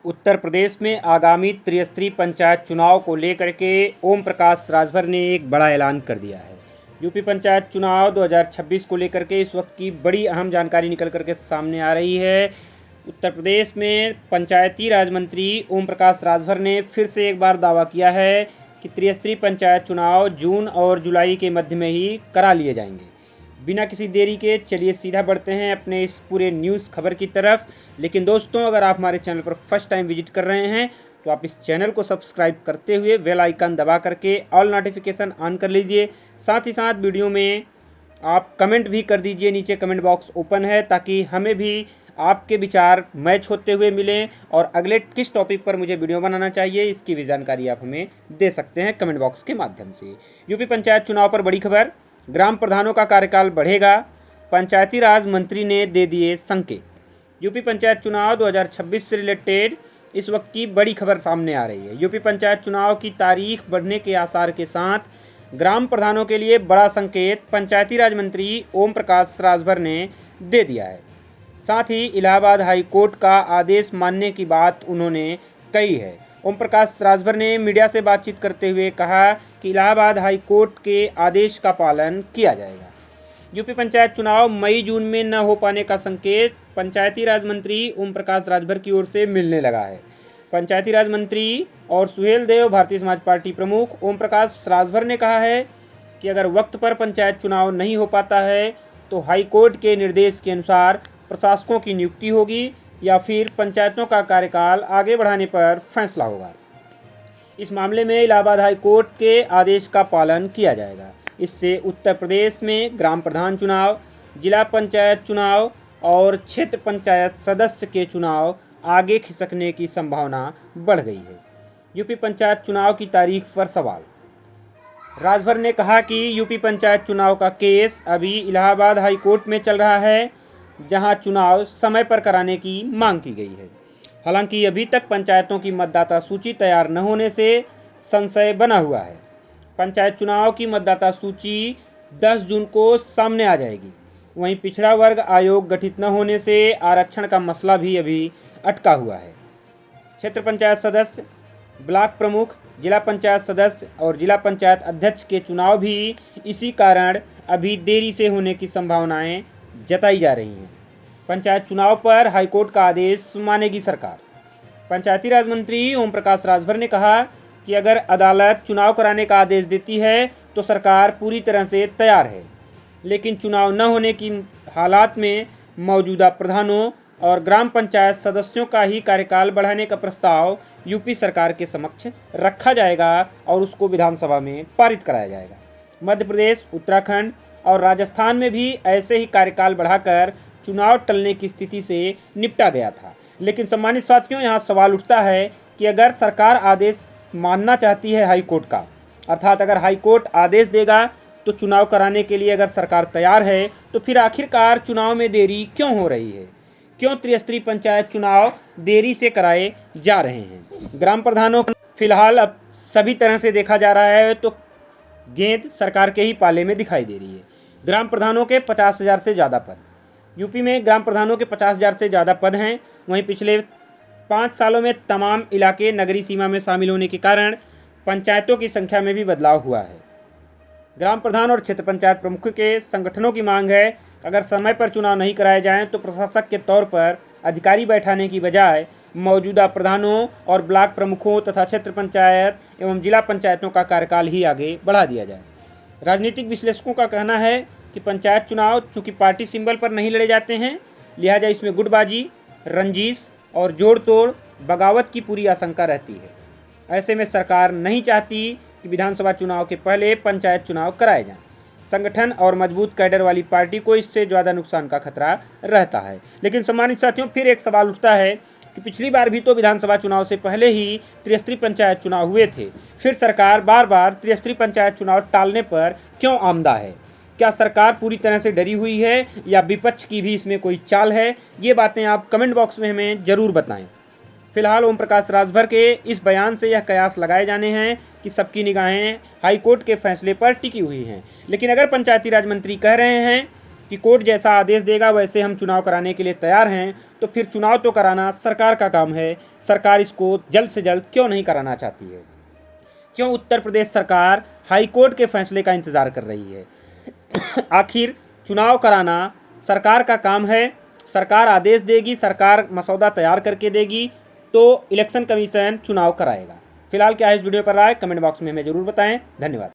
उत्तर प्रदेश में आगामी त्रिस्तरीय पंचायत चुनाव को लेकर के ओम प्रकाश राजभर ने एक बड़ा ऐलान कर दिया है। यूपी पंचायत चुनाव 2026 को लेकर के इस वक्त की बड़ी अहम जानकारी निकल कर के सामने आ रही है। उत्तर प्रदेश में पंचायती राज मंत्री ओम प्रकाश राजभर ने फिर से एक बार दावा किया है कि त्रिस्तरीय पंचायत चुनाव जून और जुलाई के मध्य में ही करा लिए जाएंगे। बिना किसी देरी के चलिए सीधा बढ़ते हैं अपने इस पूरे न्यूज़ खबर की तरफ। लेकिन दोस्तों, अगर आप हमारे चैनल पर फर्स्ट टाइम विजिट कर रहे हैं तो आप इस चैनल को सब्सक्राइब करते हुए बेल आइकन दबा करके ऑल नोटिफिकेशन ऑन कर लीजिए। साथ ही साथ वीडियो में आप कमेंट भी कर दीजिए, नीचे कमेंट बॉक्स ओपन है ताकि हमें भी आपके विचार मैच होते हुए मिलें और अगले किस टॉपिक पर मुझे वीडियो बनाना चाहिए इसकी भी जानकारी आप हमें दे सकते हैं कमेंट बॉक्स के माध्यम से। यूपी पंचायत चुनाव पर बड़ी खबर, ग्राम प्रधानों का कार्यकाल बढ़ेगा, पंचायती राज मंत्री ने दे दिए संकेत। यूपी पंचायत चुनाव 2026 से रिलेटेड इस वक्त की बड़ी खबर सामने आ रही है। यूपी पंचायत चुनाव की तारीख बढ़ने के आसार के साथ ग्राम प्रधानों के लिए बड़ा संकेत पंचायती राज मंत्री ओम प्रकाश राजभर ने दे दिया है। साथ ही इलाहाबाद हाई कोर्ट का आदेश मानने की बात उन्होंने कही है। ओम प्रकाश राजभर ने मीडिया से बातचीत करते हुए कहा कि इलाहाबाद हाई कोर्ट के आदेश का पालन किया जाएगा। यूपी पंचायत चुनाव मई जून में न हो पाने का संकेत पंचायती राज मंत्री ओम प्रकाश राजभर की ओर से मिलने लगा है। पंचायती राज मंत्री और सुहेल देव भारतीय समाज पार्टी प्रमुख ओम प्रकाश राजभर ने कहा है कि अगर वक्त पर पंचायत चुनाव नहीं हो पाता है तो हाई कोर्ट के निर्देश के अनुसार प्रशासकों की नियुक्ति होगी या फिर पंचायतों का कार्यकाल आगे बढ़ाने पर फैसला होगा। इस मामले में इलाहाबाद हाई कोर्ट के आदेश का पालन किया जाएगा। इससे उत्तर प्रदेश में ग्राम प्रधान चुनाव, जिला पंचायत चुनाव और क्षेत्र पंचायत सदस्य के चुनाव आगे खिसकने की संभावना बढ़ गई है। यूपी पंचायत चुनाव की तारीख पर सवाल, राजभर ने कहा कि यूपी पंचायत चुनाव का केस अभी इलाहाबाद हाई कोर्ट में चल रहा है, जहां चुनाव समय पर कराने की मांग की गई है। हालांकि अभी तक पंचायतों की मतदाता सूची तैयार न होने से संशय बना हुआ है। पंचायत चुनाव की मतदाता सूची 10 जून को सामने आ जाएगी। वहीं पिछड़ा वर्ग आयोग गठित न होने से आरक्षण का मसला भी अभी अटका हुआ है। क्षेत्र पंचायत सदस्य, ब्लॉक प्रमुख, जिला पंचायत सदस्य और जिला पंचायत अध्यक्ष के चुनाव भी इसी कारण अभी देरी से होने की संभावनाएं जताई जा रही हैं। पंचायत चुनाव पर हाईकोर्ट का आदेश मानेगी सरकार। पंचायती राज मंत्री ओम प्रकाश राजभर ने कहा कि अगर अदालत चुनाव कराने का आदेश देती है तो सरकार पूरी तरह से तैयार है, लेकिन चुनाव न होने की हालात में मौजूदा प्रधानों और ग्राम पंचायत सदस्यों का ही कार्यकाल बढ़ाने का प्रस्ताव यूपी सरकार के समक्ष रखा जाएगा और उसको विधानसभा में पारित कराया जाएगा। मध्य प्रदेश, उत्तराखंड और राजस्थान में भी ऐसे ही कार्यकाल बढ़ाकर चुनाव टलने की स्थिति से निपटा गया था। लेकिन सम्मानित साथियों, यहाँ सवाल उठता है कि अगर सरकार आदेश मानना चाहती है हाई कोर्ट का, अर्थात अगर हाई कोर्ट आदेश देगा तो चुनाव कराने के लिए अगर सरकार तैयार है तो फिर आखिरकार चुनाव में देरी क्यों हो रही है? क्यों त्रिस्तरीय पंचायत चुनाव देरी से कराए जा रहे हैं? ग्राम प्रधानों फिलहाल अब सभी तरह से देखा जा रहा है तो गेंद सरकार के ही पाले में दिखाई दे रही है। ग्राम प्रधानों के 50,000 से ज़्यादा पद, यूपी में ग्राम प्रधानों के 50,000 से ज़्यादा पद हैं। वहीं पिछले 5 सालों में तमाम इलाके नगरीय सीमा में शामिल होने के कारण पंचायतों की संख्या में भी बदलाव हुआ है। ग्राम प्रधान और क्षेत्र पंचायत प्रमुख के संगठनों की मांग है अगर समय पर चुनाव नहीं कराए जाएं तो प्रशासक के तौर पर अधिकारी बैठाने की बजाय मौजूदा प्रधानों और ब्लॉक प्रमुखों तथा क्षेत्र पंचायत एवं जिला पंचायतों का कार्यकाल ही आगे बढ़ा दिया जाए। राजनीतिक विश्लेषकों का कहना है कि पंचायत चुनाव चूँकि पार्टी सिंबल पर नहीं लड़े जाते हैं, लिहाजा इसमें गुटबाजी, रंजिश और जोड़ तोड़, बगावत की पूरी आशंका रहती है। ऐसे में सरकार नहीं चाहती कि विधानसभा चुनाव के पहले पंचायत चुनाव कराए जाएं। संगठन और मजबूत कैडर वाली पार्टी को इससे ज़्यादा नुकसान का खतरा रहता है। लेकिन सम्मानित साथियों, फिर एक सवाल उठता है कि पिछली बार भी तो विधानसभा चुनाव से पहले ही त्रिस्तरीय पंचायत चुनाव हुए थे, फिर सरकार बार बार त्रिस्तरीय पंचायत चुनाव टालने पर क्यों आमदा है? क्या सरकार पूरी तरह से डरी हुई है या विपक्ष की भी इसमें कोई चाल है? ये बातें आप कमेंट बॉक्स में हमें ज़रूर बताएं। फिलहाल ओम प्रकाश राजभर के इस बयान से यह कयास लगाए जाने हैं कि सबकी निगाहें हाईकोर्ट के फैसले पर टिकी हुई हैं। लेकिन अगर पंचायती राज मंत्री कह रहे हैं कि कोर्ट जैसा आदेश देगा वैसे हम चुनाव कराने के लिए तैयार हैं, तो फिर चुनाव तो कराना सरकार का काम है। सरकार इसको जल्द से जल्द क्यों नहीं कराना चाहती है? क्यों उत्तर प्रदेश सरकार हाई कोर्ट के फैसले का इंतज़ार कर रही है? आखिर चुनाव कराना सरकार का काम है। सरकार आदेश देगी, सरकार मसौदा तैयार करके देगी, तो इलेक्शन कमीशन चुनाव कराएगा। फिलहाल क्या है इस वीडियो पर राय कमेंट बॉक्स में हमें ज़रूर बताएं। धन्यवाद।